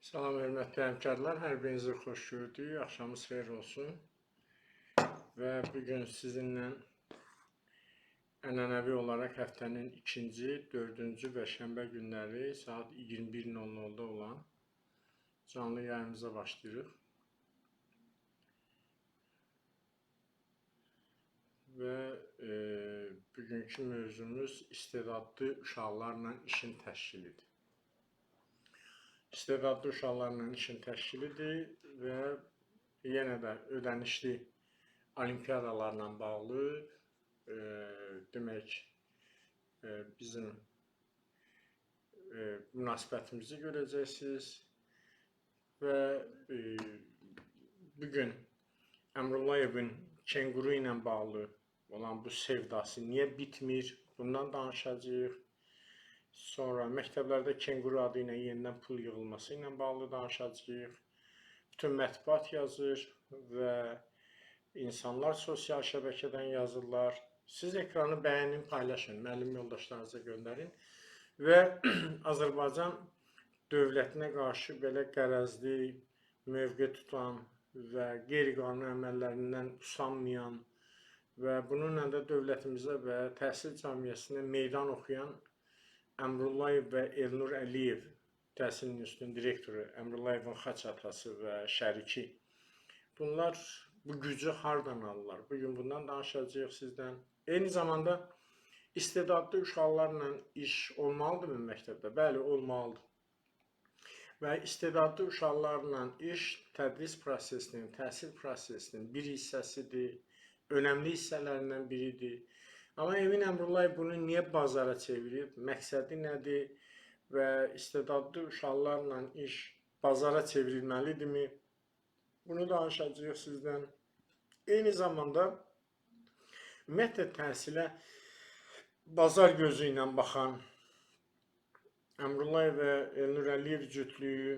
Salam hörmətli həmkarlar, hər birinizi xoş gördük. Axşamınız xeyir olsun. Və bugün sizinlə ənənəvi olaraq həftənin ikinci, dördüncü və şənbə günləri saat 21:00-da olan canlı yayımıza başlayırıq. Və bugünkü mövzumuz istedadlı uşaqlarla işin təşkilidir. İstedadlı uşaqlarla işin təşkilidir və yenə də ödənişli olimpiyadalarla bağlı demək bizim münasibətimizi görəcəksiniz və bugün Əmrullayevin kenguru ilə bağlı olan bu sevdası niyə bitmir? Bundan danışacağıq. Sonra məktəblərdə kenguru adı ilə yenidən pul yığılması ilə bağlı danışacağıq. Bütün mətbuat yazır və insanlar sosial şəbəkədən yazırlar. Siz ekranı bəyənin, paylaşın, müəllim yoldaşlarınıza göndərin və Azərbaycan dövlətinə qarşı belə qərəzli mövqe tutan və qeyri-qanuni əməllərindən usanmayan və bununla da dövlətimizə və təhsil cəmiyyəsinə meydan oxuyan Əmrullayev və Elnur Əliyev Təhsil İnstitutunun direktoru, Əmrullayevin xaç atası və şəriki. Bunlar bu gücü hardan alırlar? Bugün bundan danışacağıq sizdən. Eyni zamanda istedadlı uşaqlarla iş olmalıdırmı məktəbdə? Bəli, olmalıdır. Və istedadlı uşaqlarla iş tədris prosesinin, təhsil prosesinin bir hissəsidir, önəmli hissələrindən biridir. Amma Emin Əmrullayev bunu niyə bazara çevirir? Məqsədi nədir? Və istedadlı uşaqlarla iş bazara çevrilməlidirmi? Bunu danışacağıq sizdən. Eyni zamanda ümumiyyətlə təhsilə bazar gözü ilə baxan Əmrullayev və Elnur Əliyev cütlüyü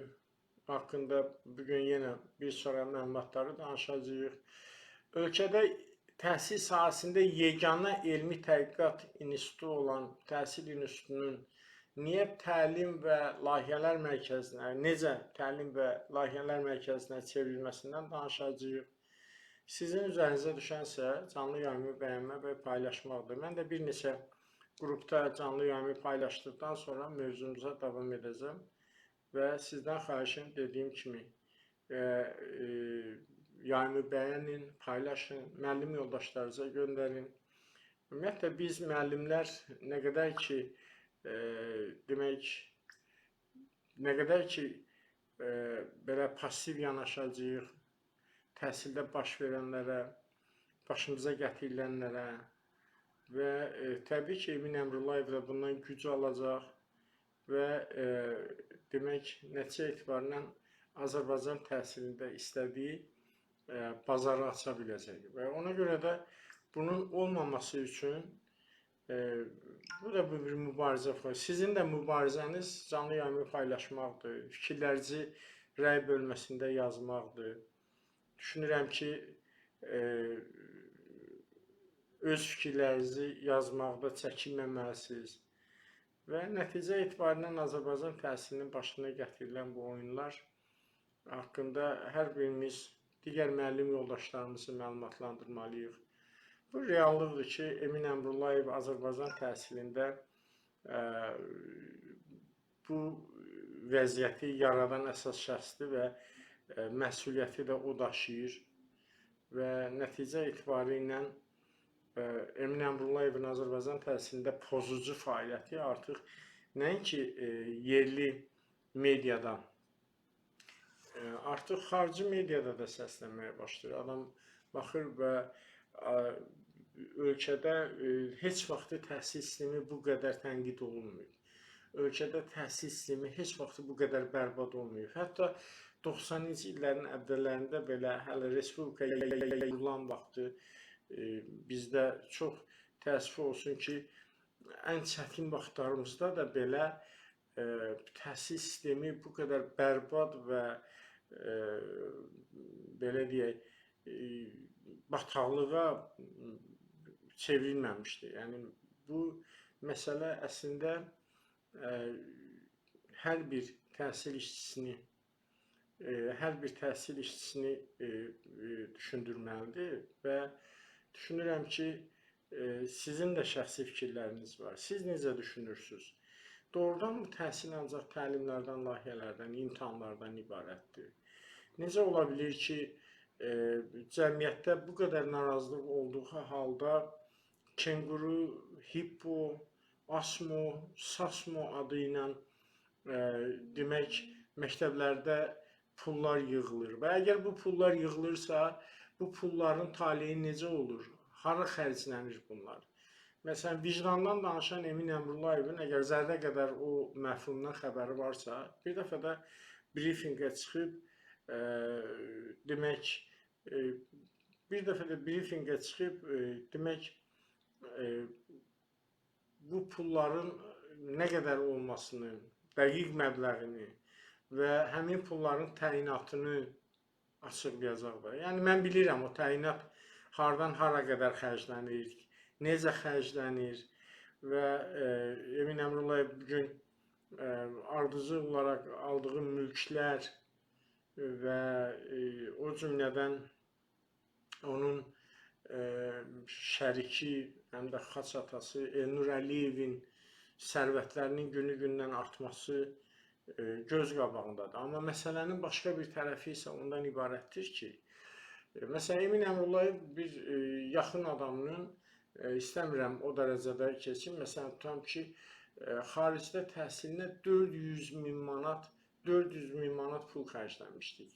haqqında bugün yenə bir sıra məlumatları danışacağıq. Ölkədə təhsil sahəsində yeganə elmi tədqiqat institutu olan Təhsil İnstitutunun niyə təlim və layihələr mərkəzinə, necə təlim və layihələr mərkəzinə çevrilməsindən danışacağıq. Sizin üzərinizə düşənsə canlı yayımı bəyənmə və paylaşmaqdır. Mən də bir neçə qrupda canlı yayımı paylaşdıqdan sonra mövzumuza davam edəcəm və sizdən xahişim dediyim kimi yayımı bəyənin, paylaşın, müəllim yoldaşlarınıza göndərin. Ümumiyyətlə biz müəllimlər nə qədər ki belə pasiv yanaşacağıq təhsildə baş verənlərə, başımıza gətirilənlərə və təbii ki, Emin Əmrullayev da bundan güc alacaq və demək nəticə etibarən Azərbaycan təhsilində istədiyi bazarı aça biləcək. Və ona görə də bunun olmaması üçün bu da bir mübarizə var. Sizin də mübarizəniz canlı yayımı paylaşmaqdır, fikirlərinizi rəy bölməsində yazmaqdır. Düşünürəm ki, öz fikirlərinizi yazmaqda çəkinməməlisiniz və nəticə etibarən Azərbaycan təhsilinin başına gətirilən bu oyunlar haqqında hər birimiz digər müəllim yoldaşlarımızı məlumatlandırmalıyıq. Bu reallıqdır ki, Emin Əmrullayev Azərbaycan təhsilində bu vəziyyəti yaradan əsas şəxsdir və məsuliyyəti də o daşıyır və nəticə etibarı ilə Emin Əmrullayevin Azərbaycan təhsilində pozucu fəaliyyəti artıq nəinki yerli mediadan, artıq xarici mediada da səslənməyə başlayır. Adam baxır və ölkədə heç vaxt təhsil sistemi bu qədər tənqid olunmuyor. Ölkədə təhsil sistemi heç vaxt bu qədər bərbad olmuyor. Hətta 90-cı illərin əvvəllərində belə hələ respublika qurulan vaxtı bizdə çox təəssüf olsun ki, ən çətin vaxtlarımızda da belə təhsil sistemi bu qədər bərbad və belə deyək, bataqlığa çevrilməmişdi. Yəni bu məsələ əslində hər bir təhsil işçisini hər bir təhsil işçisini düşündürməlidir və düşünürəm ki, sizin də şəxsi fikirləriniz var. Siz necə düşünürsünüz? Doğrudan bu təhsil ancaq təlimlərdən, layihələrdən, imtahanlardan ibarətdir. Necə ola bilər ki, cəmiyyətdə bu qədər narazılıq olduğu halda Kenguru, Hippo, Asmo, Sasmo adı ilə demək, məktəblərdə pullar yığılır və əgər bu pullar yığılırsa, bu pulların taleyi necə olur? Hara xərclənir bunlar? Məsələn, vicdandan danışan Emin Əmrullayevin əgər zərrə qədər o məfhumdan xəbəri varsa, bir dəfə də brifinqə çıxıb, demək, bu pulların nə qədər olmasını, dəqiq məbləğini və həmin pulların təyinatını açıqlayacaq da. Yəni, mən bilirəm o təyinat hardan hara qədər xərclənir, necə xərclənir və Emin Əmrullayev bugün ardıcıl olaraq aldığı mülklər və o cümlədən onun şəriki, həm də xaç atası Elnur Əliyevin sərvətlərinin günü-gündən artması göz qabağındadır. Amma məsələnin başqa bir tərəfi isə ondan ibarətdir ki, məsələn, Emin Əmrullayev bir yaxın adamının, istəmirəm o dərəcədə keçim, məsələn, tutam ki, xaricdə təhsilinə 400 min manat pul xərcləmişdik,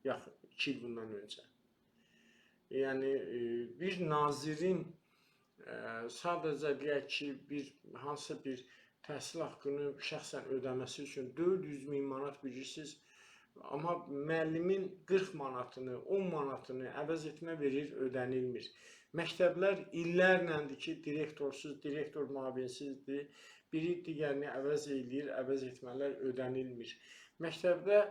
yaxın 2 il bundan öncə. Yəni, bir nazirin sadəcə deyək ki, hansısa bir təhsil haqqını şəxsən ödəməsi üçün 400 min manat bilirsiniz, amma müəllimin 40 manatını, 10 manatını əvəz etmə verir, ödənilmir. Məktəblər illərləndir ki, direktorsuz, direktor müavinsizdir, biri digərini əvəz eləyir, əvəz etmələr ödənilmir. Məktəbdə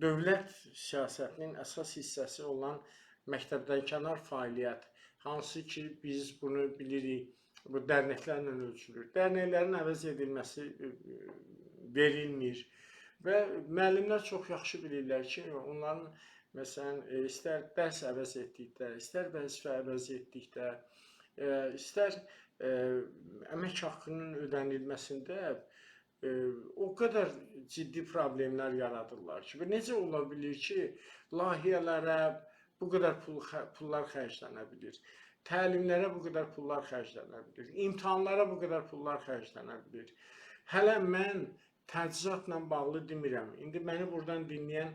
dövlət siyasətinin əsas hissəsi olan məktəbdənkənar fəaliyyət, hansı ki, biz bunu bilirik, bu dərnəklərlə ölçülür. Dərnəklərin əvəz edilməsi verilmir və müəllimlər çox yaxşı bilirlər ki, onların, məsələn, istər dərs əvəz etdikdə, istər vəzifə əvəz etdikdə, istər əmək haqqının ödənilməsində o qədər ciddi problemlər yaradırlar ki, necə ola bilir ki, layihələrə bu qədər pullar xərclənə bilir, təlimlərə bu qədər pullar xərclənə bilir, imtahanlara bu qədər pullar xərclənə bilir. Hələ mən təchizatla bağlı demirəm. İndi məni buradan dinləyən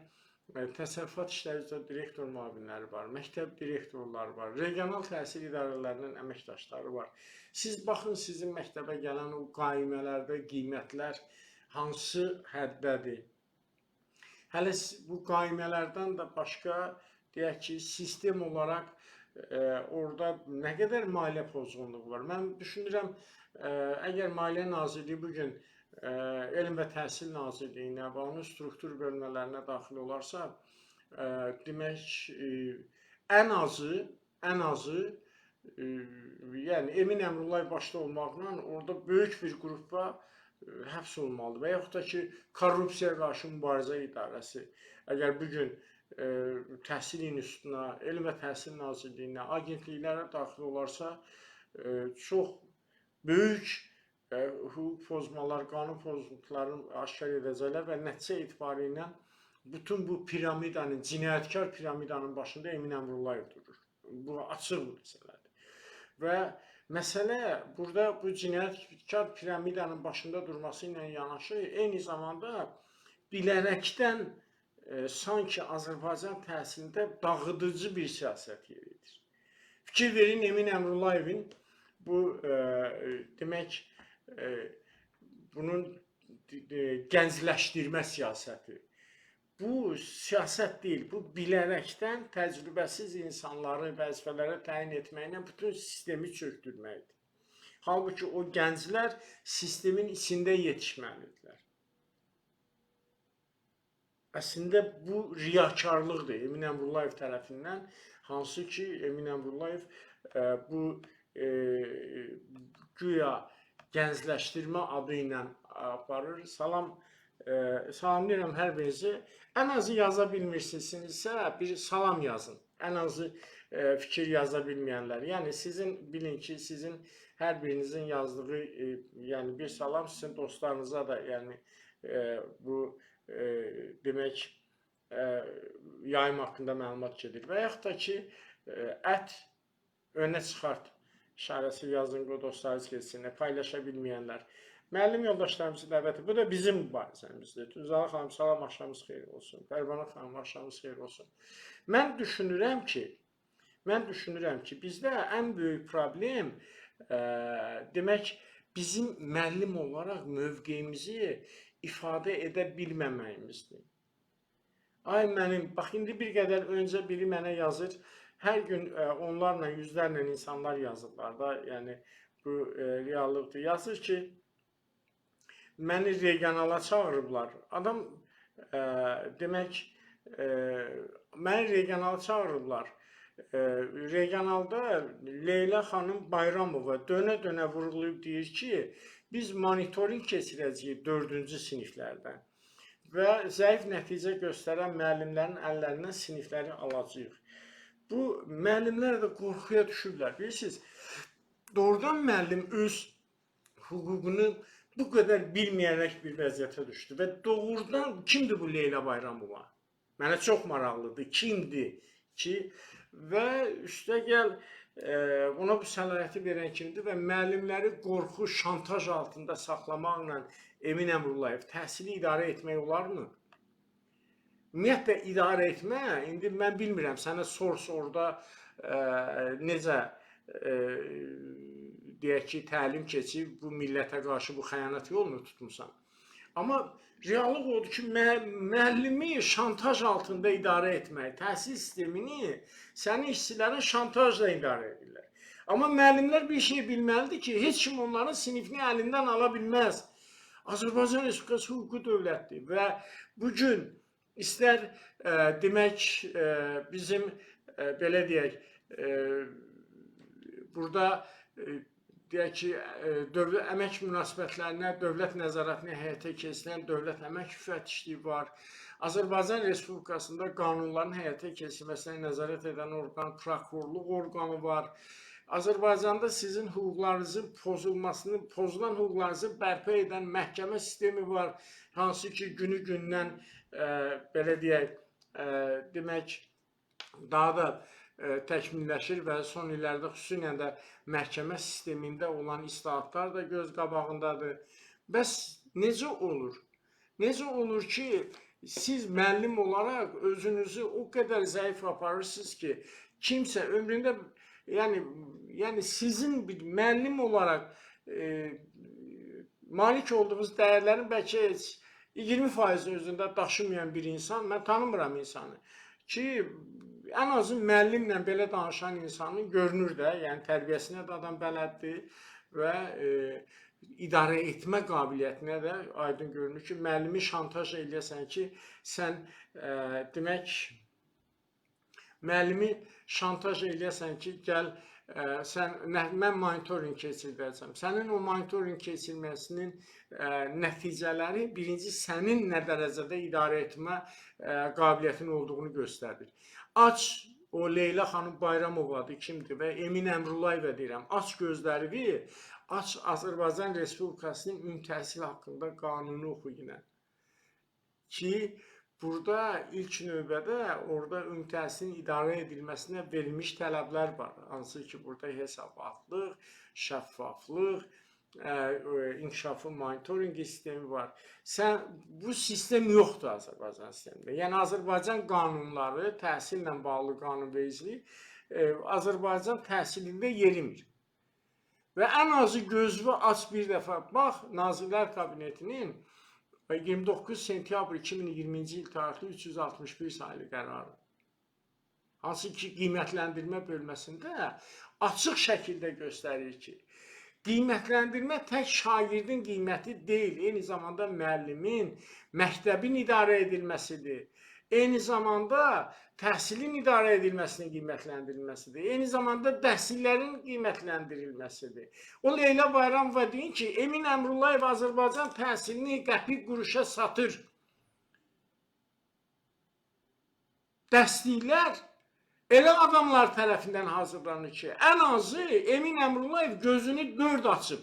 təsərrüfat işləri üzrə direktor müavinləri var, məktəb direktorları var, regional təhsil idarələrinin əməkdaşları var. Siz baxın, sizin məktəbə gələn o qaimələrdə qiymətlər hansı həddədir? Hələ bu qaimələrdən də başqa, deyək ki, sistem olaraq orada nə qədər maliyyə pozğunluğu var. Mən düşünürəm, əgər Maliyyə Nazirliyi bugün Elm və Təhsil Nazirliyinə və onun struktur bölmələrinə daxil olarsa, demək, ən azı, yəni Emin Əmrullayev başda olmaqla orada böyük bir qrupa həbs olmalıdır və yaxud da ki, korrupsiyaya qarşı mübarizə idarəsi, əgər bugün təhsil institutuna, Elm və Təhsil Nazirliyinə, agentliklərə daxil olarsa, çox böyük hüquq pozmalar, qanun pozuntularını aşkar edəcəklər və nəticə etibarilə bütün bu piramidanın, cinayətkar piramidanın başında Emin Əmrullayev durur. Bu açıq məsələdir. Və məsələ burada bu cinayətkar piramidanın başında durması ilə yanaşı, eyni zamanda bilərəkdən sanki Azərbaycan təhsilində dağıdıcı bir siyasət yeridir. Fikir verin, Emin Əmrullayevin bu, demək, bunun gəncləşdirmə siyasəti. Bu siyasət deyil, bu bilərəkdən təcrübəsiz insanları vəzifələrə təyin etməklə bütün sistemi çökdürməkdir. Halbuki o gənclər sistemin içində yetişməlidirlər. Əslində bu riyakarlıqdır Emin Əmrullayev tərəfindən, hansı ki, Emin Əmrullayev bu güya gəncləşdirmə adı ilə aparır. Salam Salamlayıram hər birinizi. Ən azı yaza bilmirsinizsə, bir salam yazın. Ən azı fikir yaza bilməyənlər. Yəni sizin bilin ki, sizin hər birinizin yazdığı, yəni bir salam sizin dostlarınıza da, yəni bu demək yayım haqqında məlumat gedir. Və yaxud da ki, ət önə çıxart işarəsi yazın, o dostlarınız getsin, paylaşa bilməyənlər. Müəllim yoldaşlarımızı dəvət edir. Bu da bizim mübarizəmizdir. Tüzala xanım, salam, axşamınız xeyir olsun. Pərvanə xanım, axşamınız xeyir olsun. Mən düşünürəm ki, bizdə ən böyük problem demək, bizim müəllim olaraq mövqeyimizi ifadə edə bilməməyimizdir. Ay mənim, bax indi bir qədər öncə biri mənə yazır, hər gün onlarla, yüzlərlə insanlar yazırlar da, yəni bu reallıqdır. Yazır ki, məni regionala çağırıblar. Adam demək, məni regionala çağırıblar. Regionalda Leyla xanım Bayramova dönə-dönə vurğulayıb deyir ki, biz monitoring keçirəcəyik 4-cü siniflərdən və zəif nəticə göstərən müəllimlərin əllərindən sinifləri alacağıq. Bu müəllimlər də qorxuya düşüblər. Bilirsiniz, doğrudan müəllim öz hüququnu bu qədər bilməyərək bir vəziyyətə düşdü və doğrudan kimdir bu Leyla Bayramova? Mənə çox maraqlıdır. Kimdir ki, və üstəgəl ona bu səlahiyyəti verən kimdir və müəllimləri qorxu, şantaj altında saxlamaqla Emin Əmrullayev təhsili idarə etmək olarmı? Ümumiyyətlə idarə etmə, indi mən bilmirəm, sənə orada necə deyək ki, təlim keçib, bu millətə qarşı bu xəyanət yolunu tutmusan. Amma reallıq odur ki, müəllimi şantaj altında idarə etmək, təhsil sistemini sənin işçilərin şantajla idarə edirlər. Amma müəllimlər bir şey bilməlidir ki, heç kim onların sinifini əlindən ala bilməz. Azərbaycan Respublikası hüquqi dövlətdir və bugün istər demək bizim belə deyək, burada deyək ki, əmək münasibətlərinə, dövlət nəzarətinə həyata keçirilən dövlət əmək müfəttişliyi var. Azərbaycan Respublikasında qanunların həyata keçirilməsinə nəzarət edən orqan, prokurorluq orqanı var. Azərbaycanda sizin hüquqlarınızın pozulan hüquqlarınızı bərpa edən məhkəmə sistemi var. Hansı ki, günü-gündən belə deyək, demək, daha da təkmilləşir və son illərdə xüsusilə də məhkəmə sistemində olan islahatlar da göz qabağındadır. Bəs necə olur? Necə olur ki, siz müəllim olaraq özünüzü o qədər zəif aparırsınız ki, kimsə ömründə, yəni sizin bir müəllim olaraq malik olduğunuz dəyərlərin bəlkə 20% özündə daşımayan bir insan, mən tanımıram insanı ki, ən azı müəllimlə belə danışan insanın görünür də, yəni tərbiyəsinə də adam bələddir və idarə etmə qabiliyyətinə də aydın görünür ki, müəllimi şantaj eləyəsən ki, sən demək, müəllimi şantaj eləyəsən ki, gəl, mən monitoring keçirdəcəm. Sənin o monitoring keçirməsinin nəticələri birinci sənin nə dərəcədə idarə etmə qabiliyyətin olduğunu göstərir. Aç, o Leyla xanım Bayramovadır, kimdir və Emin Əmrullayevə deyirəm, aç gözlərini, aç Azərbaycan Respublikasının ümumi təhsil haqqında qanunu oxu yenə. Ki, burada ilk növbədə orada ümumi təhsilin idarə edilməsinə verilmiş tələblər var. Hansı ki, burada hesabatlıq, şəffaflıq, inkişafın monitoring sistemi var. Bu sistem yoxdur Azərbaycan sistemində. Yəni, Azərbaycan qanunları, təhsillə bağlı qanunvericilik Azərbaycan təhsilində yerimir. Və ən azı gözünü aç bir dəfə, bax, Nazirlər Kabinetinin 29 sentyabr 2020-ci il tarixli 361 sayılı qərarı. Hansı ki, qiymətləndirmə bölməsində açıq şəkildə göstərir ki, qiymətləndirmə tək şagirdin qiyməti deyil, eyni zamanda müəllimin, məktəbin idarə edilməsidir. eyni zamanda təhsilin idarə edilməsinin qiymətləndirilməsidir. Eyni zamanda təhsillərin qiymətləndirilməsidir. O Leyla Bayramova deyin ki, Emin Əmrullayev Azərbaycan təhsilini qəpik quruşa satır. Dəstəklər elə adamlar tərəfindən hazırlanır ki, ən azı Emin Əmrullayev gözünü dörd açıb.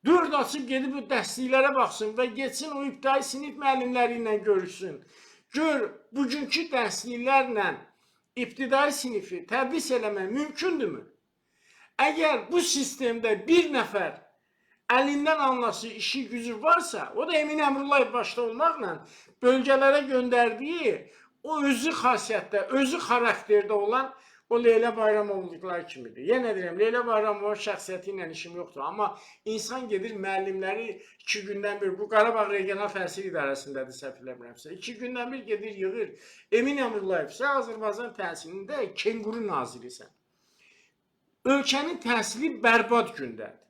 Dörd açıb gedib bu dəstəklərə baxsın və geçsin o ibtidai sinif müəllimləri ilə görüşsün. Gör, bugünkü dəstəklərlə ibtidai sinifi tədris eləmək mümkündürmü? Əgər bu sistemdə bir nəfər əlindən anlası işi gücü varsa, o da Emin Əmrullayev başda olmaqla bölgələrə göndərdiyi o özü xasiyyətdə, özü xarakterdə olan o Leyla Bayramovlar kimidir. Yenə deyirəm, Leyla Bayramova şəxsiyyəti ilə işim yoxdur. Amma insan gedir müəllimləri 2 gündən bir, bu Qarabağ Regional Təhsil İdarəsindədir, səhv eləmirəmsə. 2 gündən bir gedir, yığır. Emin Əmrullayev, sən Azərbaycan təhsilində kenguru nazirisən. Ölkənin təhsili bərbad gündədir.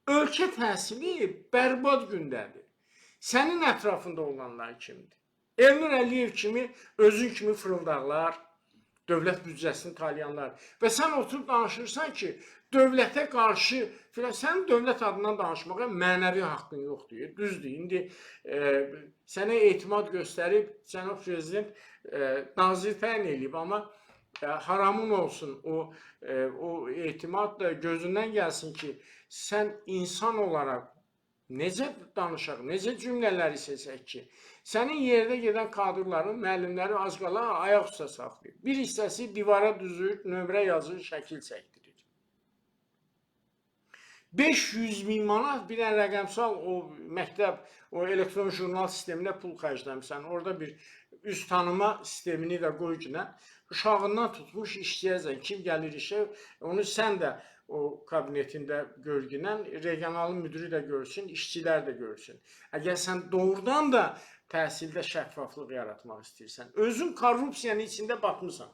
Ölkə təhsili bərbad gündədir. Sənin ətrafında olanlar kimdir? Elnur Əliyev kimi, özün kimi fırıldaqlar, dövlət büdcəsini talayanlar. Və sən oturub danışırsan ki, dövlətə qarşı, sən dövlət adından danışmağa mənəvi haqqın yoxdur. Düzdür, indi sənə etimad göstərib, sənə prezident nazir təyin edib, amma haramın olsun o etimad da gözündən gəlsin ki, sən insan olaraq necə danışaq, necə cümlələri seçək ki, sənin yerdə gedən kadrların, müəllimləri az qala ayaq üstə saxlayır. Bir hissəsi divara düzür, nömrə yazır, şəkil çəkdirir. 500 min manat bir rəqəmsal o məktəb, o elektron jurnal sisteminə pul xərcləmişsən. Orada bir üz tanıma sistemini də qoy ki, uşağından tutmuş işləyəcək. Kim gəlir işə, onu sən də o kabinetində görgünən, regionalın müdürü də görsün, işçilər də görsün. Əgər sən doğrudan da təhsildə şəffaflıq yaratmaq istəyirsən, özün korrupsiyanın içində batmısan.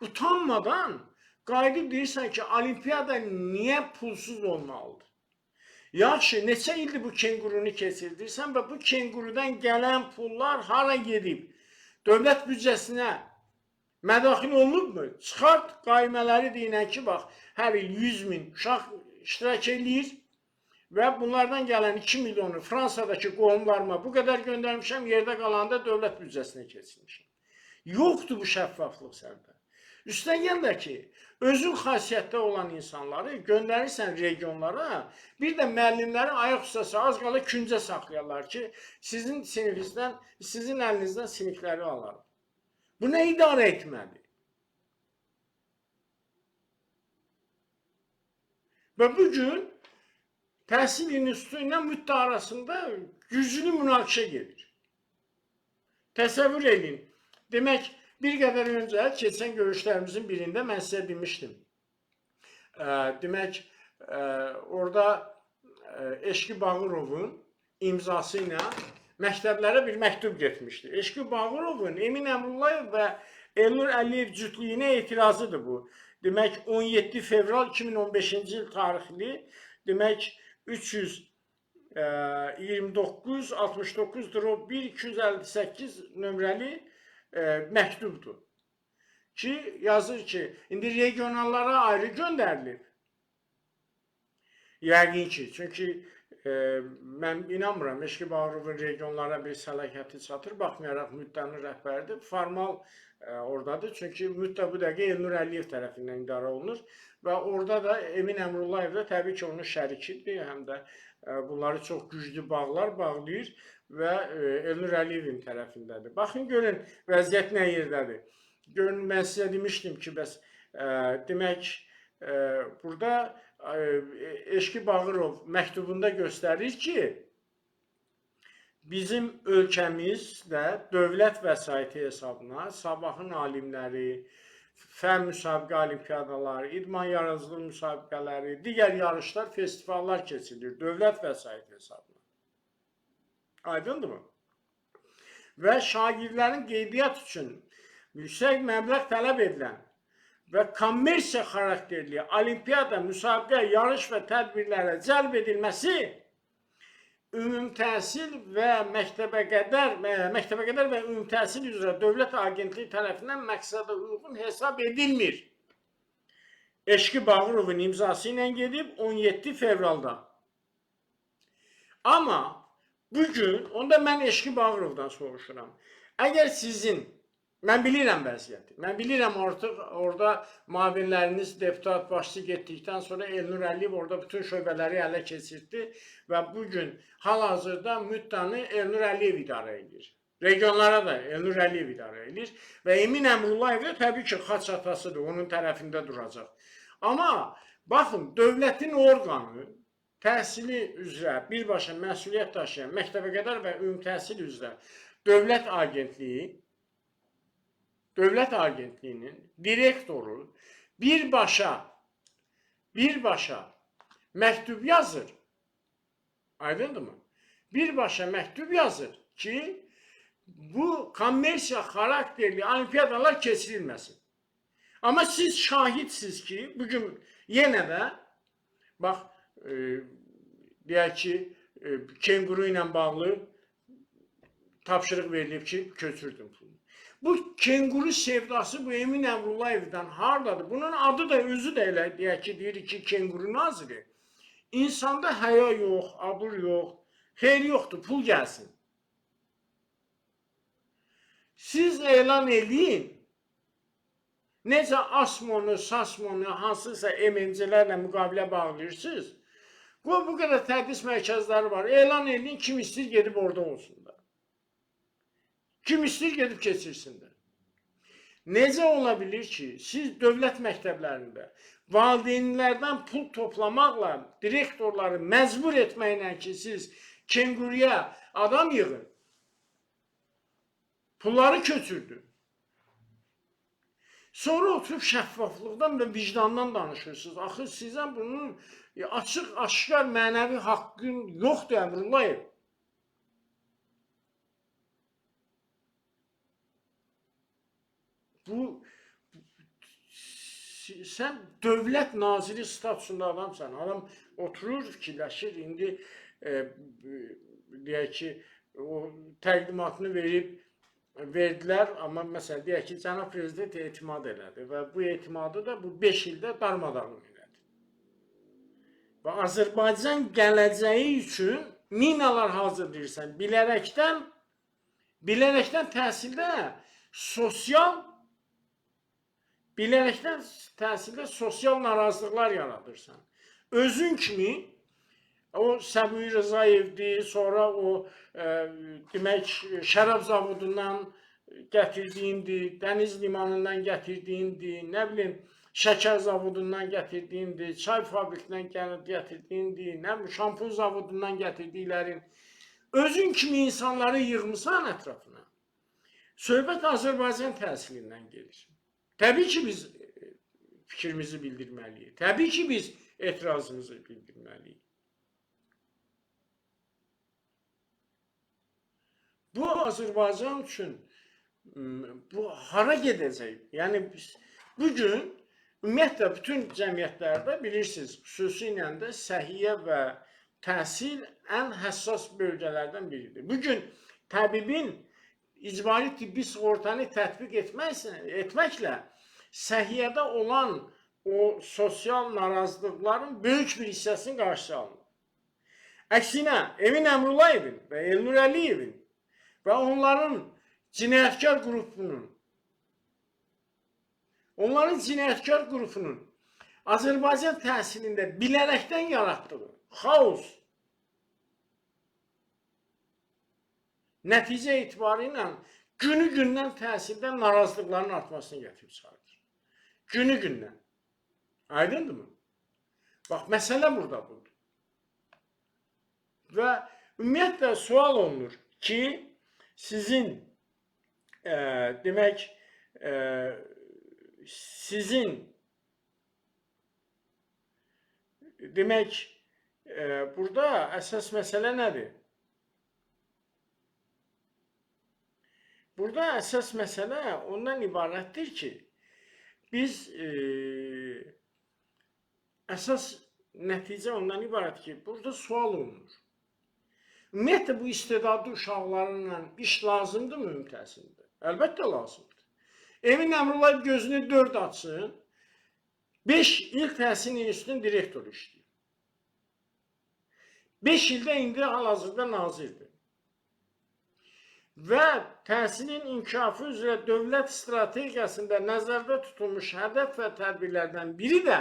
Utanmadan qayıdıb deyirsən ki, olimpiyada niyə pulsuz olmalıdır? Yaxşı, neçə ildir bu kengurunu keçirdirsən və bu kengurudan gələn pullar hara gedib? Dövlət büdcəsinə mədaxil olunubmu? Çıxart qaymələri deyilən ki, bax, hər il 100 min uşaq iştirak edir və bunlardan gələn 2 milyonu Fransadakı qohumlarıma bu qədər göndərmişəm, yerdə qalanda dövlət büdcəsinə keçirmişəm. Yoxdur bu şəffaflıq səndə. Üstəgəl də ki, özün xasiyyətdə olan insanları göndərirsən regionlara, bir də müəllimləri ayaq üstəsə az qala küncə saxlayarlar ki, sizin sinifinizdən, sizin əlinizdən sinifləri alarım. Bu nə idarə etmədir? Və bugün təhsil institutu ilə müddət arasında güclü münaqişə gedir. Təsəvvür edin. Demək, bir qədər öncə keçən görüşlərimizin birində mən sizə demişdim. Demək, orada Eşqi Bağırovun imzası ilə məktəblərə bir məktub getmişdi. Eşqi Bağırovun Emin Əmrullayev və Elnur Əliyev cütlüyünə etirazıdır bu. Demək, 17 fevral 2015-ci il tarixli, demək, 329-69-1-258 nömrəli məktubdur. Ki, yazır ki, indi regionallara ayrı göndərilib. Yəqin ki, çünki mən inanmıram, Eşqi Bağırovun regionlara bir səlahiyyəti çatır, baxmayaraq müddənin rəhbəridir, formal oradadır. Çünki müddət bu dəqiqə Elnur Əliyev tərəfindən idarə olunur və orada da Emin Əmrullayev də təbii ki, onun şərikidir, həm də bunları çox güclü bağlar bağlayır və Elnur Əliyevin tərəfindədir. Baxın, görün, vəziyyət nə yerdədir. Görün, mən sizə demişdim ki, bəs demək, burada Eşqi Bağırov məktubunda göstərir ki, bizim ölkəmizdə dövlət vəsaiti hesabına sabahın alimləri, fən müsabiqə olimpiyadaları, idman yaradıcılıq müsabiqələri, digər yarışlar, festivallar keçirilir dövlət vəsaiti hesabına. Aydındır mı? Və şagirdlərin qeydiyyat üçün yüksək məbləğ tələb edilən və kommersiya xarakterli olimpiyada, müsabiqə, yarış və tədbirlərə cəlb edilməsi ümumi təhsil və məktəbəqədər və ümumi təhsil üzrə Dövlət Agentliyi tərəfindən məqsədə uyğun hesab edilmir. Eşqi Bağırovun imzası ilə gedib 17 fevralda. Amma bugün, onda mən Eşqi Bağırovdan soruşuram. Əgər sizin, mən bilirəm vəziyyəti, mən bilirəm artıq orada müavinləriniz deputat başçı getdikdən sonra Elnur Əliyev orada bütün şöbələri ələ keçirdi və bugün hal-hazırda müddanı Elnur Əliyev idarə edir. Regionlara da Elnur Əliyev idarə edir və Emin Əmrullayev də təbii ki, xaç atasıdır, onun tərəfində duracaq. Amma baxın, dövlətin orqanı təhsili üzrə birbaşa məsuliyyət daşıyan məktəbəqədər və ümumi təhsil üzrə Dövlət Agentliyinin direktoru birbaşa məktub yazır. Aydındır mı? Birbaşa məktub yazır ki, bu kommersiya xarakterli olimpiyadalar keçirilməsin. Amma siz şahidsiniz ki, bugün yenə də, bax, deyək ki, kenguru ilə bağlı tapşırıq verilib ki, köçürdüm pulunu. Bu kenguru sevdası bu Emin Əmrullayevdən hardadır? Bunun adı da, özü də elə, deyək ki, deyir ki, kenguru naziri. İnsanda həya yox, abur yox, xeyri yoxdur, pul gəlsin. Siz elan eləyin, necə asmonu, sasmonu, hansısa emencilərlə müqavilə bağlayırsınız, bu qədər tədris mərkəzləri var, elan eləyin, kim istəyir gedib orada olsun da. Kim istəyir gedib keçirsin də. Necə ola bilir ki, siz dövlət məktəblərində valideynlərdən pul toplamaqla, direktorları məcbur etməklə ki, siz kenguruya adam yığın, pulları köçürdün. Sonra oturub şəffaflıqdan və vicdandan danışırsınız. Axı sizə bunun açıq, aşkar mənəvi haqqın yoxdur, Əmrullayev. Sən dövlət naziri statusunda adamsan. Adam oturur, fikirləşir. İndi deyək ki, o təqdimatını verdilər, amma məsələn, deyək ki, cənab prezident etimad elədi və bu etimadı da bu 5 ildə darmadağın elədi. Və Azərbaycan gələcəyi üçün minalar hazırlayırsan, bilərəkdən təhsildə sosial narazılıqlar yaradırsan. Özün kimi o Səbuhi Rızayevdir, sonra o demək şərab zavodundan gətirdiyindir, dəniz limanından gətirdiyindir, nə bilim şəkər zavodundan gətirdiyindir, çay fabrikindən gətirdiyindir, nə bilim şampun zavodundan gətirdiklərin. Özün kimi insanları yığmısan ətrafına. Söhbət Azərbaycan təhsilindən gelir. Təbii ki, biz fikrimizi bildirməliyik. Təbii ki, biz etirazımızı bildirməliyik. Bu Azərbaycan üçün bu hara gedəcək? Yəni bugün ümumiyyətlə bütün cəmiyyətlərdə bilirsiniz, xüsusilə də səhiyyə və təhsil ən həssas bölgələrdən biridir. Bugün təbibin icbari tibbi sığortanı tətbiq etməklə səhiyyədə olan o sosial narazılıqların böyük bir hissəsinin qarşısı alınır. Əksinə, Emin Əmrullayevin və Elnur Əliyevin və onların cinayətkar qrupunun Azərbaycan təhsilində bilərəkdən yaratdığı xaos nəticə etibarı ilə günü-gündən təhsildə narazılıqların artmasını gətirib çıxardır. Günü-gündən. Aydındır mı? Bax, məsələ burada budur. Və ümumiyyətlə sual olunur ki, sizin demək, burada əsas məsələ nədir? Burada əsas məsələ ondan ibarətdir ki, biz əsas nəticə ondan ibarət ki, burada sual olunur. Ümumiyyətlə bu istedadlı uşaqlarla iş lazımdır mı ümumi təhsildə? Əlbəttə lazımdır. Emin Əmrullayev gözünü dörd açsın, 5 il təhsil institutunun direktoru işləyir. 5 ildə indi hal-hazırda nazirdir. Və təhsilin inkişafı üzrə dövlət strategiyasında nəzərdə tutulmuş hədəf və tədbirlərdən biri də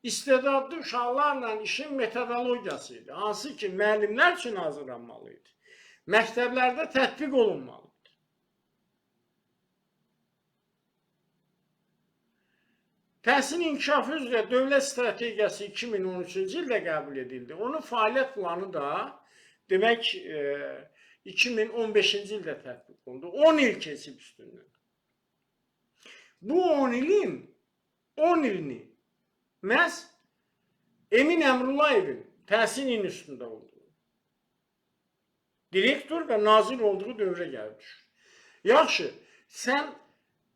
istedadlı uşaqlarla işin metodologiyası idi. Hansı ki, müəllimlər üçün hazırlanmalıydı. Məktəblərdə tətbiq olunmalıdır. Təhsil inkişafı üzrə dövlət strategiyası 2013-cü ildə qəbul edildi. Onun fəaliyyət planı da demək 2015-ci ildə tətbiq olundu. 10 il keçib üstündən. Bu 10 ilini məhz Emin Əmrullayevin təhsil institutunda olduğu, direktor və nazir olduğu dövrə gəlib düşür. Yaxşı, sən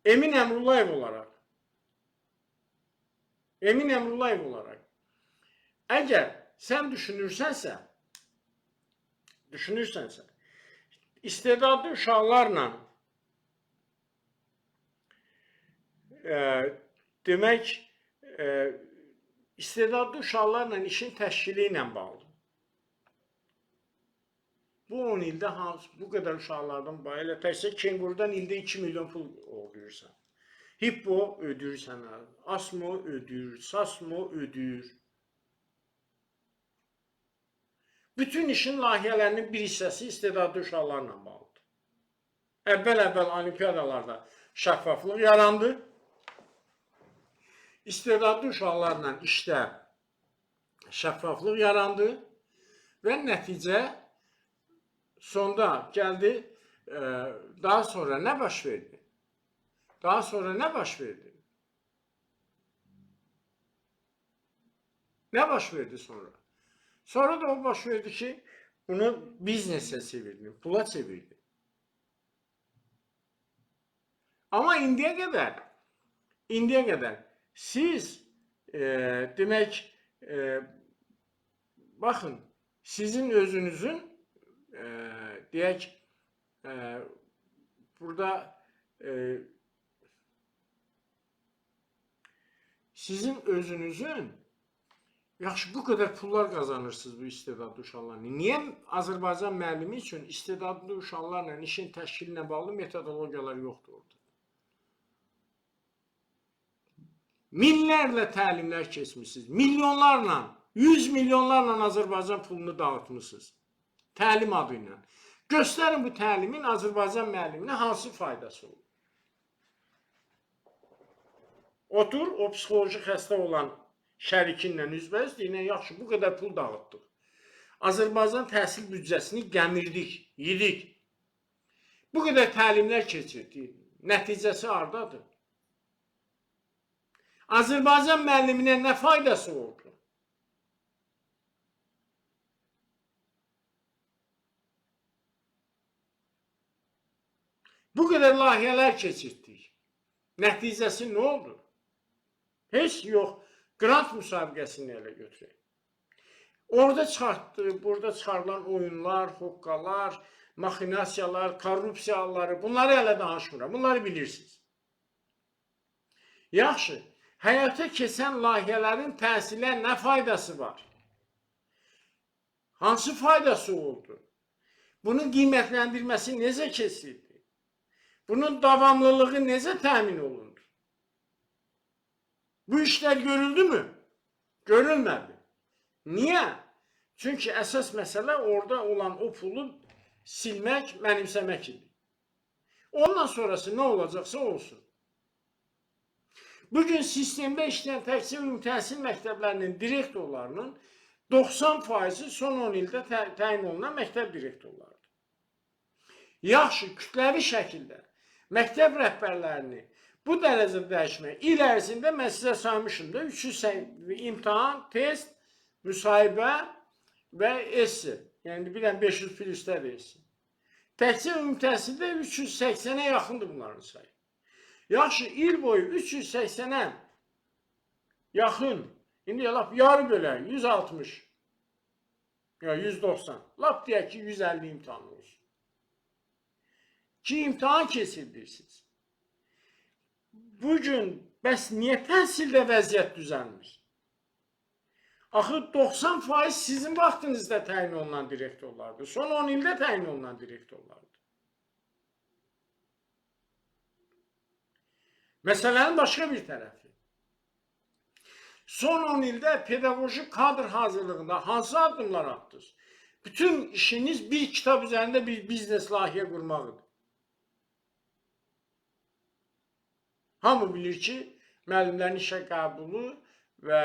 Emin Əmrullayev olaraq, əgər sən düşünürsənsə, istedadlı uşaqlarla demək, istedadlı uşaqlarla işin təşkili ilə bağlı. Bu 10 ildə bu qədər uşaqlardan bağlı, elə təkcə Kenqurudan ildə 2 milyon pul oğurlayırsan. Hippo ödür sənə, ASMO ödür, SASMO ödür. Bütün işin layihələrinin bir hissəsi istedadlı uşaqlarla bağlıdır. Əvvəl olimpiyadalarda şəffaflıq yarandı. İstedadlı uşaqlarla işdə şəffaflıq yarandı və nəticə sonda gəldi. Daha sonra nə baş verdi? Nə baş verdi sonra? Sonra da o baş verdi ki, bunu biznesə çevirdi, pula çevirdi. Amma indiyə qədər siz demək, baxın, sizin özünüzün deyək, burada sizin özünüzün yaxşı bu qədər pullar qazanırsınız bu istedadlı uşaqlarla. Niyə Azərbaycan müəllimi üçün istedadlı uşaqlarla işin təşkilinə bağlı metodologiyalar yoxdur orada? Minlərlə təlimlər keçmişsiniz. Milyonlarla, 100 milyonlarla Azərbaycan pulunu dağıtmışsınız. Təlim adı ilə. Göstərin bu təlimin Azərbaycan müəlliminə hansı faydası olur? Otur, o psixoloji xəstə olan şərikinlə üzbəüz deyilən, yaxşı, bu qədər pul dağıtdıq. Azərbaycan təhsil büdcəsini gəmirdik, yedik. Bu qədər təlimlər keçirdik. Nəticəsi hardadır? Azərbaycan müəlliminə nə faydası oldu? Bu qədər layihələr keçirdik. Nəticəsi nə oldu? Heç yox. Grant müsabiqəsini elə götürək. Orada burada çıxarılan oyunlar, hoqqalar, maxinasiyalar, korrupsiyaları, bunları hələ danışmıram. Bunları bilirsiniz. Yaxşı, həyata keçən layihələrin təhsilə nə faydası var? Hansı faydası oldu? Bunun qiymətləndirməsi necə keçirdi? Bunun davamlılığı necə təmin olundu? Bu işlər görüldü mü? Görülmədi. Niyə? Çünki əsas məsələ orada olan o pulu silmək, mənimsəmək idi. Ondan sonrası nə olacaqsa olsun. Bugün sistemdə işləyən təkcə ümumi təhsil məktəblərinin direktorlarının 90%-i son 10 ildə təyin olunan məktəb direktorlarıdır. Yaxşı, kütləvi şəkildə məktəb rəhbərlərini bu dərəcədə dəyişmək. İl ərzində mən sizə saymışım da 300 imtahan, test, müsahibə və esse. Yəni bir dənə 500 plus-də də esse. Təkcə ümumi təhsildə 380-ə yaxındır bunların sayı. Yaxşı, il boyu 380-ə yaxın, indi yarı bölək, 160. ya 190, lap deyək ki 150 imtahan olsun. Ki imtahan keçirdirsiniz. Bugün bəs niyə təhsildə vəziyyət düzəlmir? Axı 90% sizin vaxtınızda təyin olunan direktorlardır. Son 10 ildə təyin olunan direktorlardır. Məsələnin başqa bir tərəfi. Son 10 ildə pedaqoji kadr hazırlığında hansı addımlar atdınız? Bütün işiniz bir kitab üzərində bir biznes layihə qurmaqdır. Hamı bilir ki, müəllimlərin işə qəbulu və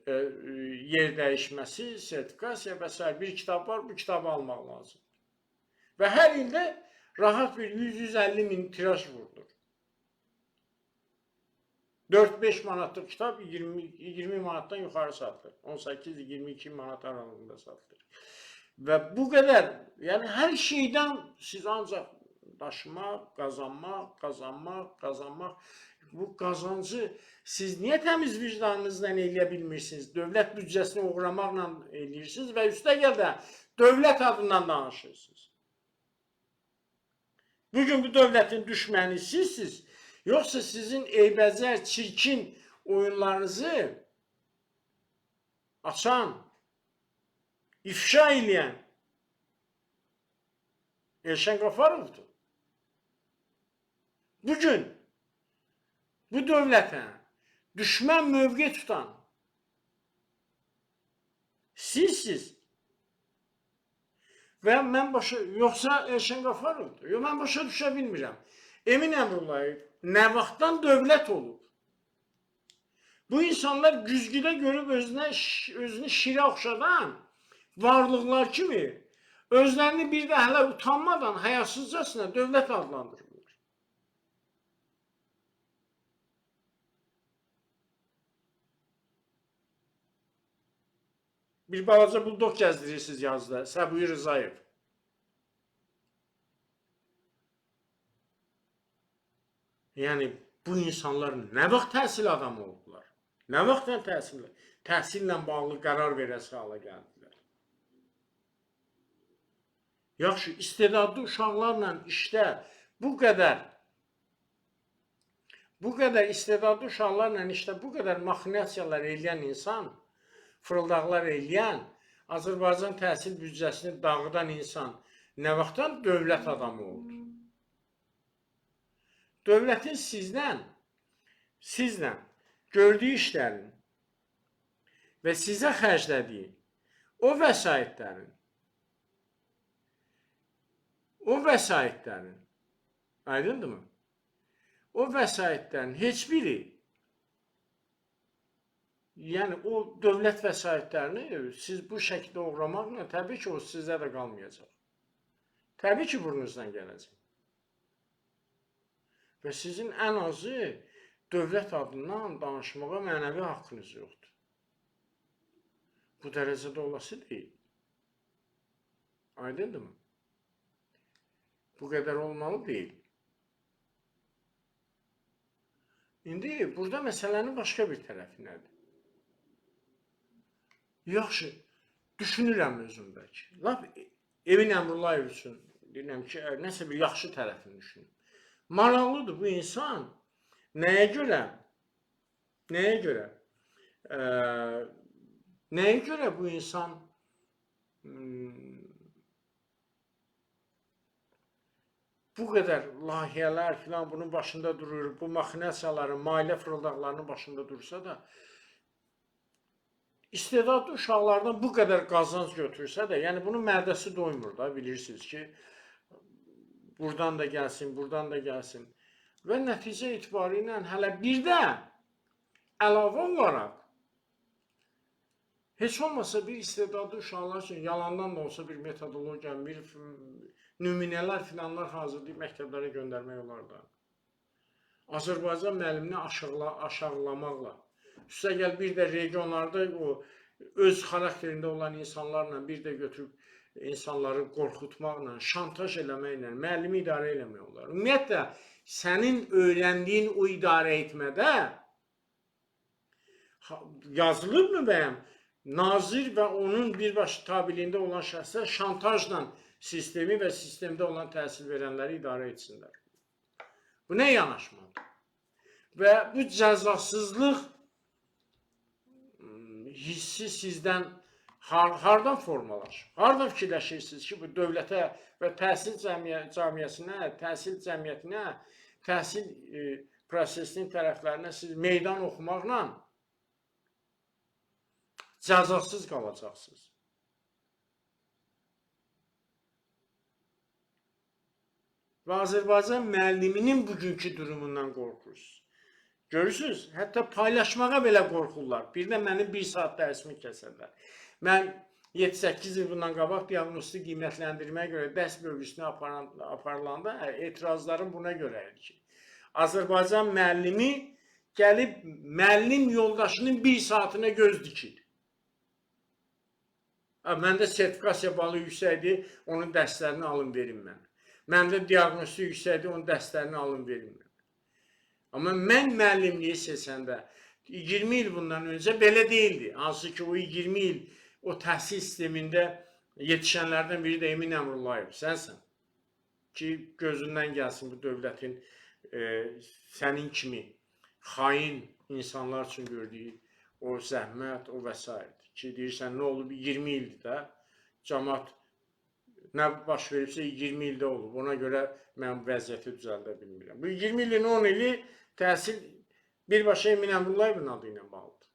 yer dəyişməsi, sertifikasiya və s. bir kitab var, bu kitabı almaq lazım. Və hər ildə rahat bir 100-150 min tiraj vurdur. 4-5 manatlıq kitab 20 manatdan yuxarı satılır. 18-22 manat aralığında satılır. Və bu qədər, yəni hər şeydən siz ancaq daşımaq, qazanmaq. Bu qazancı siz niyə təmiz vicdanınızla eləyə bilmirsiniz? Dövlət büdcəsini uğramaqla eləyirsiniz və üstəgəl də dövlət adından danışırsınız. Bugün bu dövlətin düşməni sizsiniz, yoxsa sizin eybəcər, çirkin oyunlarınızı açan, ifşa eləyən Elşən Qafarovdur. Bugün bu dövlətə düşmən mövqe tutan sizsiz. Və mən yoxsa Elşən Qafarovdur. Yox, mən başa düşə bilmirəm. Emin Əmrullayev nə vaxtdan dövlət olub? Bu insanlar güzgüdə görüb özünü şirə oxşadan varlıqlar kimi özlərini bir də hələ utanmadan həyasızcasına dövlət adlandırırlar. Bir balaca buldog gəzdirirsiniz yazıda, Səbuhi Rızayev. Yəni, bu insanlar nə vaxt təhsil adamı oldular? Nə vaxtdan təhsillə bağlı qərar verəsi hala gəldilər? Yaxşı, istedadlı uşaqlarla işdə bu qədər istedadlı uşaqlarla işdə bu qədər maxinasiyalar eləyən insan, fırıldaqlar eləyən, Azərbaycan təhsil büdcəsini dağıdan insan nə vaxtdan dövlət adamı oldu? Dövlətin sizlə gördüyü işlərin və sizə xərclədiyi o vəsaitlərin, aydındırmı? O vəsaitlərin heç biri, yəni o dövlət vəsaitlərini siz bu şəkildə uğramaqla təbii ki, o sizə də qalmayacaq. Təbii ki, burnunuzdan gələcək. Və sizin ən azı dövlət adından danışmağa mənəvi haqqınız yoxdur. Bu dərəcədə olası deyil. Aydındırmı? Bu qədər olmalı deyil. İndi burada məsələnin başqa bir tərəfi nədir? Yaxşı, düşünürəm özümdəki. Lap Emin Əmrullayev üçün deyirəm ki, nəsə bir yaxşı tərəfini düşünün. Maraqlıdır bu insan nəyə görə bu insan bu qədər layihələr filan bunun başında durur, bu maxinasiyaların, maliyyə fırıldaqlarının başında dursa da istedadlı uşaqlardan bu qədər qazanc götürsə də, yəni bunun mədəsi doymur da, bilirsiniz ki, buradan da gəlsin, buradan da gəlsin. Və nəticə etibarı ilə hələ bir də əlavə olaraq heç olmasa bir istedadlı uşaqlar üçün yalandan da olsa bir metodologiya, bir nümunələr filanlar hazırlayıb məktəblərə göndərmək olar da. Azərbaycan müəllimini aşağılamaqla, üstəgəl bir də regionlarda o öz xarakterində olan insanlarla bir də götürüb insanları qorxutmaqla, şantaj eləməklə, müəllimi idarə eləmək olar. Ümumiyyətlə, sənin öyrəndiyin o idarə etmədə yazılıb mı bəyəm? nazir və onun birbaşa tabeliyində olan şəxslər şantajla sistemi və sistemdə olan təhsil verənləri idarə etsinlər. Bu nə yanaşmadır? Və bu cəzasızlıq hissi sizdən hardan formalaşır? Hardan fikirləşirsiniz ki, bu dövlətə və təhsil cəmiyyətinə, təhsil cəmiyyətinə, təhsil prosesinin tərəflərinə siz meydan oxumaqla cəzasız qalacaqsınız. Və Azərbaycan müəlliminin bugünkü durumundan qorxursunuz. Görürsünüz, hətta paylaşmağa belə qorxurlar. Bir də mənim 1 saat dərsimi kəsərlər. Mən 7-8 il bundan qabaq diaqnostik qiymətləndirməyə görə dərs bölgüsünə aparılanda etirazlarım buna görə idi ki, Azərbaycan müəllimi gəlib müəllim yoldaşının 1 saatına göz dikir. Məndə sertifikasiya balı yüksəkdir, onun dərslərini alın verin mən. Məndə diaqnostik yüksəkdir, onun dərslərini alın verin mən. Amma mən müəllimliyi seçəndə 20 il bundan öncə belə deyildi. Hansı ki, o 20 il o təhsil sistemində yetişənlərdən biri də Emin Əmrullayev, sənsən. Ki, gözündən gəlsin bu dövlətin sənin kimi xain insanlar üçün gördüyü o zəhmət, o vəsait. Ki, deyirsən, nə olub 20 ildir də, cəmaət nə baş veribsə 20 ildə olub. Ona görə mən vəziyyəti düzəldə bilmirəm. Bu 20 ilin 10 ili təhsil birbaşa Emin Əmrullayevin adı ilə bağlıdır.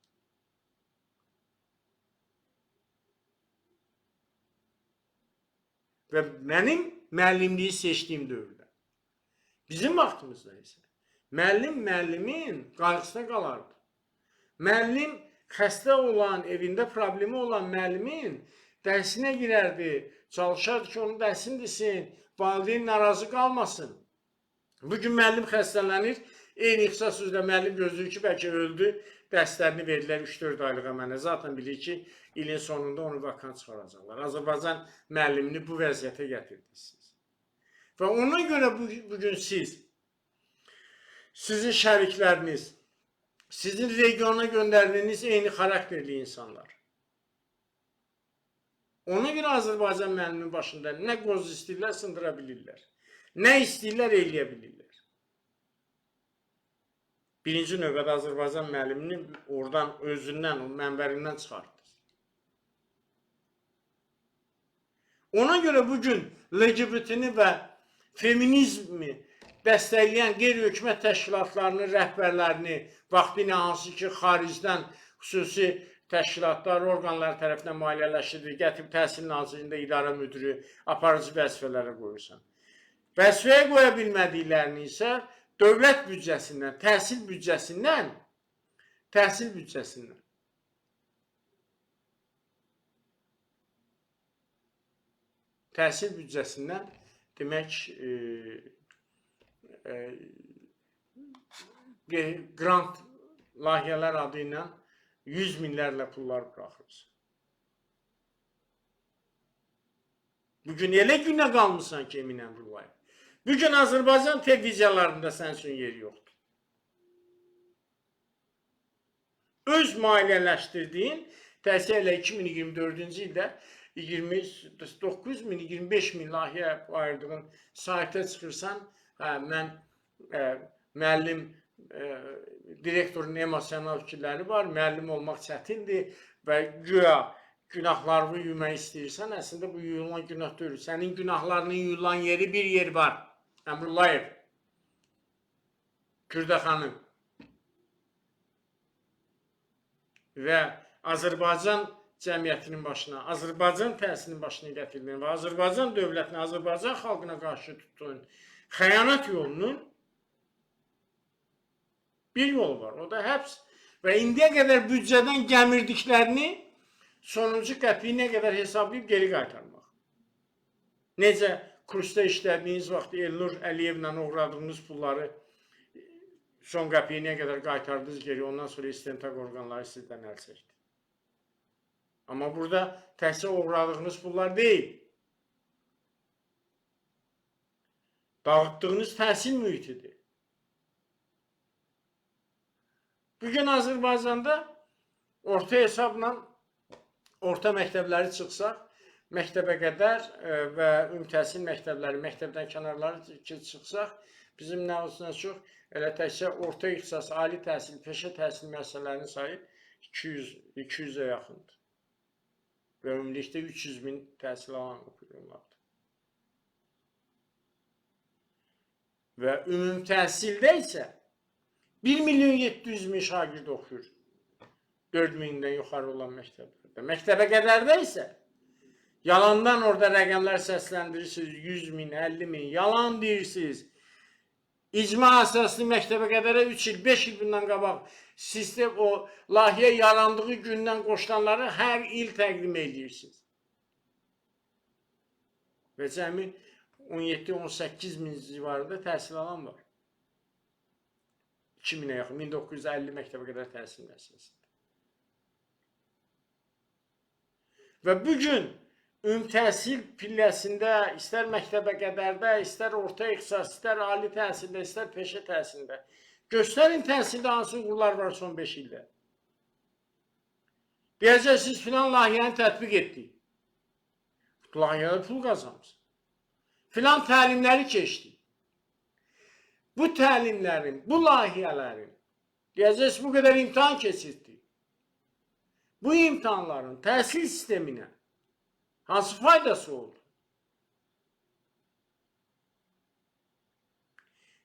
Və mənim müəllimliyi seçdiyim dövrdə. Bizim vaxtımızda isə müəllimin qarşısına qalardı. Müəllim xəstə olan, evində problemi olan müəllimin dərsinə girərdi, çalışardı ki, onun dərsini desin, valideyn narazı qalmasın. Bugün müəllim xəstələnir, eyni ixtisas üzrə müəllim gözləyir ki, bəlkə öldü, dərslərini verirlər 3-4 aylığa mənə. Zaten bilir ki, ilin sonunda onu vakant çıxaracaqlar. Azərbaycan müəllimini bu vəziyyətə gətirdiniz. Və ona görə bugün sizin şərikləriniz, sizin regiona göndərdiyiniz eyni xarakterli insanlar. Ona görə Azərbaycan müəllimin başında nə qoz istəyirlər, sındıra bilirlər. Nə istəyirlər, eləyə bilirlər. Birinci növbədə Azərbaycan müəllimini oradan, özündən, o mənbərindən çıxartdı. Ona görə bugün LGBT-ni və feminizmi dəstəkləyən qeyri-hökumət təşkilatlarının rəhbərlərini, vaxtilə hansı ki, xaricdən xüsusi təşkilatlar, orqanlar tərəfindən maliyyələşdirilir, gətirib Təhsil Nazirliyində idarə müdürü, aparıcı vəzifələrə qoyursan. Vəzifəyə qoya bilmədiklərini isə dövlət büdcəsindən, təhsil büdcəsindən demək grant layihələr adı ilə 100 minlərlə pullar bıraxırız. Bugün elə günə qalmışsan ki, Emin Əmrullayev. Bugün Azərbaycan televiziyalarında sənin üçün yeri yoxdur. Öz maliyyələşdirdiyin, təhsil ilə 2024-cü ildə 29 min, 25 min layihə ayırdığın saytə çıxırsan, mən müəllim direktorun emosional fikirləri var, müəllim olmaq çətindir və güya günahlarını yumaq istəyirsən, əslində bu yuyulan günah deyil. Sənin günahlarının yuyulan yeri bir yer var. Əmrullayev, Kürdəxanım və Azərbaycan cəmiyyətinin başına, Azərbaycan təhsilinin başına gətirilən və Azərbaycan dövlətinə, Azərbaycan xalqına qarşı tutduğun xəyanət yolunun bir yolu var, o da həbs və indiyə qədər büdcədən gəmirdiklərini sonuncu qəpiyinə qədər hesablayıb geri qaytarmaq. Necə kursda işlədiyiniz vaxt Elnur Əliyevlə uğradığınız pulları son qəpiyinə qədər qaytardınız geri, ondan sonra istintaq orqanları sizdən əl çəkdi. Amma burada təhsil uğradığınız pullar deyil. Dağıtdığınız təhsil mühitidir. Bugün Azərbaycanda orta hesabla orta məktəbləri çıxsaq, məktəbə qədər və ümumi təhsil məktəbləri, məktəbdən kənarları çıxsaq, bizim nə olsun çox, elə təkcə orta ixtisas, ali təhsil, peşə təhsil müəssisələrinin sayı 200-ə yaxındır. Və ümumilikdə 300 min təhsil alan oxuyurlar. Və ümumi təhsildə isə 1.700.000 şagird oxuyur. 4.000-dən yuxarı olan məktəblərdə. Məktəbə qədərdə isə yalandan orada rəqəmlər səsləndirirsiniz. 100.000, 50.000, yalan deyirsiniz. İcma əsaslı məktəbə qədərə 3 il, 5 il bundan qabaq sistem o layihə yarandığı gündən qoşulanları hər il təqdim edirsiniz. Və cəmi 17-18 min civarında təhsil alan var. 2000'ə yaxın, 1950 məktəbə qədər təhsil müəssisəsində. Və bugün ümumi təhsil pilləsində, istər məktəbə qədərdə, istər orta ixtisas, istər ali təhsildə, istər peşə təhsilində, göstərin təhsildə hansı uğurlar var son 5 ildə. Deyəcəksiniz, filan layihəni tətbiq etdik. Layihədə pul qazanmışsın. Filan təlimləri keçdik. Bu təlimlərin, bu layihələrin, deyəcəksiniz, bu qədər imtahan keçirdik. Bu imtahanların təhsil sisteminə hansı faydası oldu?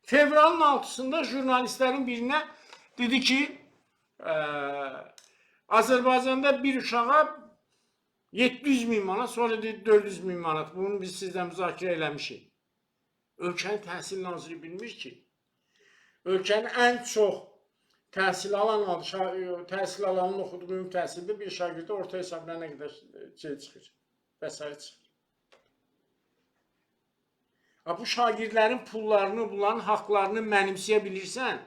Fevralın 6'sında jurnalistlərin birinə dedi ki, Azərbaycanda bir uşağa 700.000 manat, sonra dedi 400.000 manat. Bunu biz sizdən müzakirə eləmişik. Ölkənin təhsil naziri bilmir ki, ölkənin ən çox təhsil alanın oxuduğu ümumi təhsildə bir şagirdə orta hesabla nə qədər çıxır, vəsait çıxır. Bu şagirdlərin pullarını, bunların haqlarını mənimsəyə bilirsən,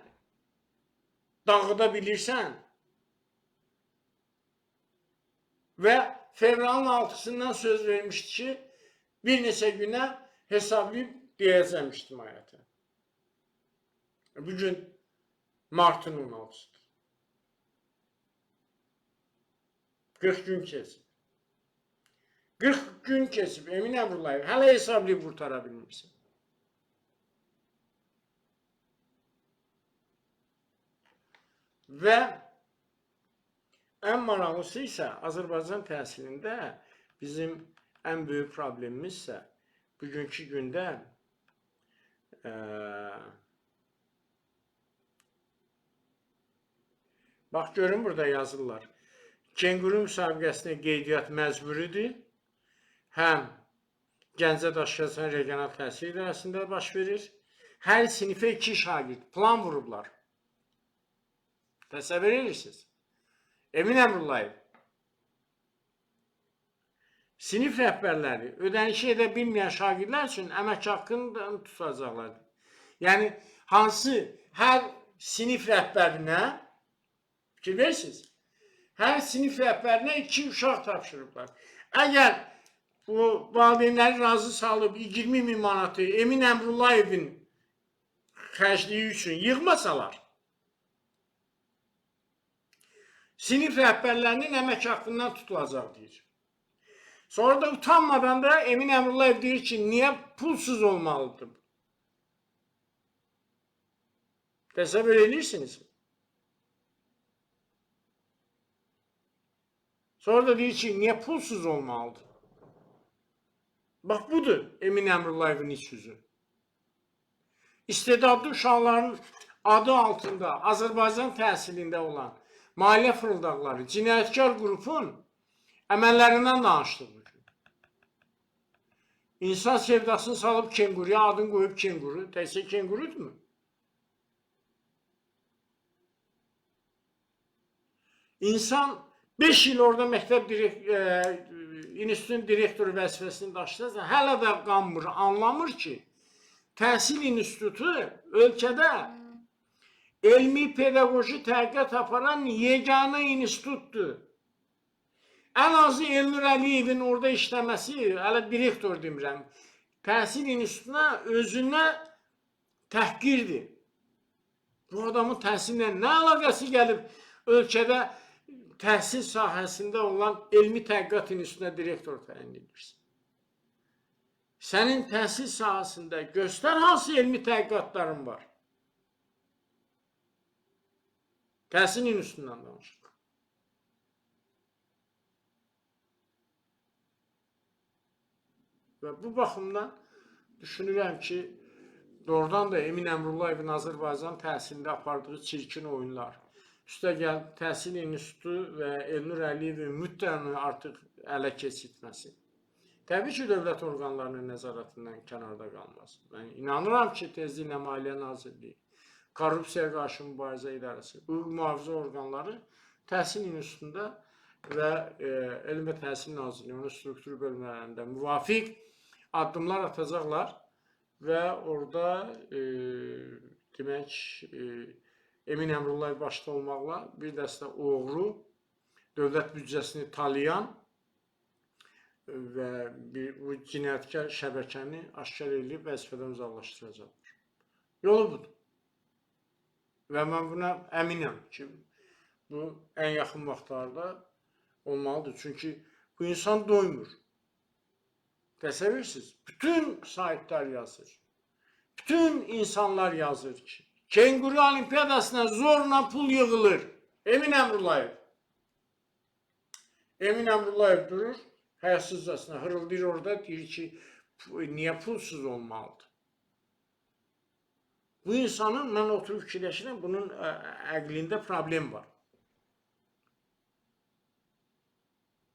dağıda bilirsən və fevralın 6'sından söz vermişdi ki, bir neçə günə hesablayıb deyəcəm ictimaiyyətə. Bugün martın 16'sıdır. 40 gün keçib. 40 gün keçib, Emin Əmrullayev, hələ hesablayıb qurtara bilmirsən. Və ən maraqlısı isə Azərbaycan təhsilində bizim ən böyük problemimiz isə bugünkü gündə bax görün burada yazırlar. Kenguru müsabiqəsinə qeydiyyat məcburidir. Həm Gəncə Daşkəsən regional təhsil idarəsində baş verir. Hər sinifə 2 şagird plan vurublar. Təsəvvür edirsiniz. Emin Əmrullayev. Sinif rəhbərləri ödənişi edə bilməyən şagirdlər üçün əmək haqqını tutacaqlar. Yəni hansı hər sinif rəhbərinə fikir verirsiniz. Hər sinif rəhbərinə 2 uşaq tapşırıblar. Əgər bu valideynləri razı salıb 20.000 manatı Emin Əmrullayevin xərcliyi üçün yığmasalar, sinif rəhbərlərinin əmək haqqından tutulacaq deyir. Sonra da utanmadan da Emin Əmrullayev deyir ki, niyə pulsuz olmalıdır? Təsəvvür edirsiniz. Sonra da deyir ki, niyə pulsuz olmalıdır? Bax, budur Emin Əmrullayevin iç yüzü. İstedadlı uşaqların adı altında Azərbaycan təhsilində olan maliyyə fırıldaqları, cinayətkar qrupun əməllərindən danışdıq. İnsan sevdasını salıb kenguruya, adını qoyub kenguru. Təkcə kengurudurmu? İnsan 5 il orada məktəb institutun direktoru vəzifəsini daşıyırsa, hələ də qanmır, anlamır ki, təhsil institutu ölkədə elmi pedaqoji təhqiqat aparan yeganə institutdur. Ən azı Elnur Əliyevin orada işləməsi, hələ direktor demirəm, təhsil institutuna özünə təhqirdir. Bu adamın təhsilinlə nə əlaqəsi gəlib ölkədə təhsil sahəsində olan elmi tədqiqat institutuna direktor təyin edirsən. Sənin təhsil sahəsində göstər hansı elmi tədqiqatların var. Təhsil institutundan danışaq. Və bu baxımdan düşünürəm ki, doğrudan da Emin Əmrullayevin Azərbaycan təhsilində apardığı çirkin oyunlar, üstəgəl Təhsil İnstitutu və Elnur Əliyevin müddəini artıq ələ keçirtməsi, təbii ki, dövlət orqanlarının nəzarətindən kənarda qalmaz. Mən inanıram ki, tezliklə Maliyyə Nazirliyi, Korrupsiyaya qarşı mübarizə idarəsi, hüquq mühafizə orqanları Təhsil İnstitutunda və Elm və Təhsil Nazirliyinin struktur bölmələrində müvafiq addımlar atacaqlar və orada demək Emin Əmrullayev başda olmaqla bir dəstə oğru, dövlət büdcəsini talayan və bu cinayətkar şəbəkəni aşkar edib vəzifədən uzaqlaşdıracaqlar. Yolu budur. Və mən buna əminəm ki, bu ən yaxın vaxtlarda olmalıdır. Çünki bu insan doymur. Təsəvvürsünüz, bütün saytlar yazır. Bütün insanlar yazır ki, Kenguru Olimpiyadasına zorla pul yığılır. Emin Əmrullayev. Emin Əmrullayev durur, həyasızcasına hırıldayır orada, deyir ki, niyə pulsuz olmalıdır? Bu insanın, mən oturub fikirləşirəm, bunun əqlində problem var.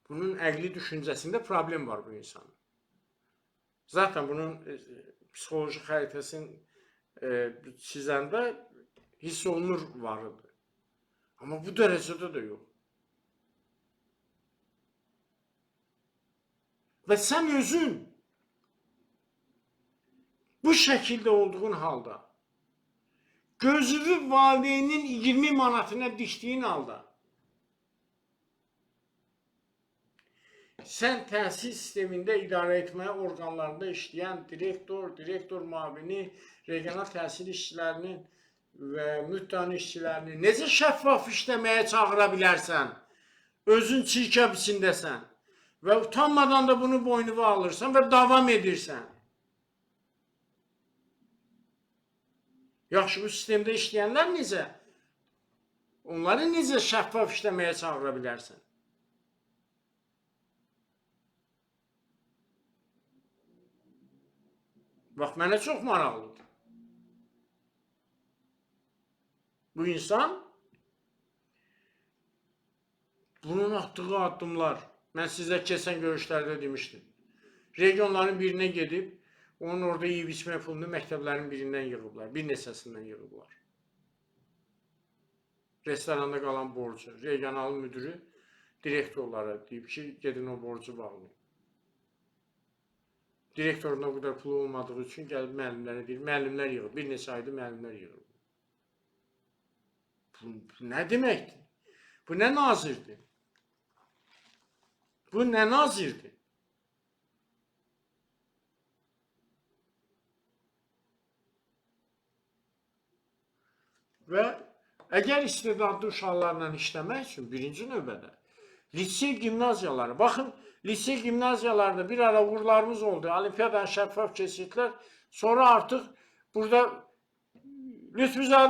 Bunun əqli düşüncəsində problem var bu insanın. Zaten bunun psixoloji xəritəsini çizəndə hiss olunur varıdır. Amma bu dərəcədə də yox. Və sən özün bu şəkildə olduğun halda gözünü valideynin 20 manatına dikdiyin halda sən təhsil sistemində idarə etmə orqanlarında işləyən direktor, direktor müavini, regional təhsil işçilərinin və müddəani işçilərini necə şəffaf işləməyə çağıra bilərsən? Özün çirkəb içindəsən və utanmadan da bunu boynuna alırsan və davam edirsən. Yaxşı, bu sistemdə işləyənlər necə? Onları necə şəffaf işləməyə çağıra bilərsən? Bax, mənə çox maraqlıdır. Bu insan bunun atdığı addımlar, mən sizə keçən görüşlərdə demişdim. Regionların birinə gedib, onun orada yeyib içmək pulunu məktəblərin birindən yığıblar, bir neçəsindən yığıblar. Restoranda qalan borcu, regional müdürü direktorlara deyib ki, gedin o borcu bağlayın. Direktorunda bu kadar pulu olmadığı üçün gəlib müəllimlərə deyir, müəllimlər yığıb, bir neçə ayda müəllimlər yığıb. Bu nə deməkdir? Bu nə nazirdir? Bu nə nazirdir? Və əgər istedadlı uşaqlarla işləmək üçün birinci növbədə lisey gimnaziyaları, baxın, lisey gimnaziyalarda bir ara uğurlarımız oldu. Olimpiyadan şəffaf keçirdilər. Sonra artıq burada Lütfüzadə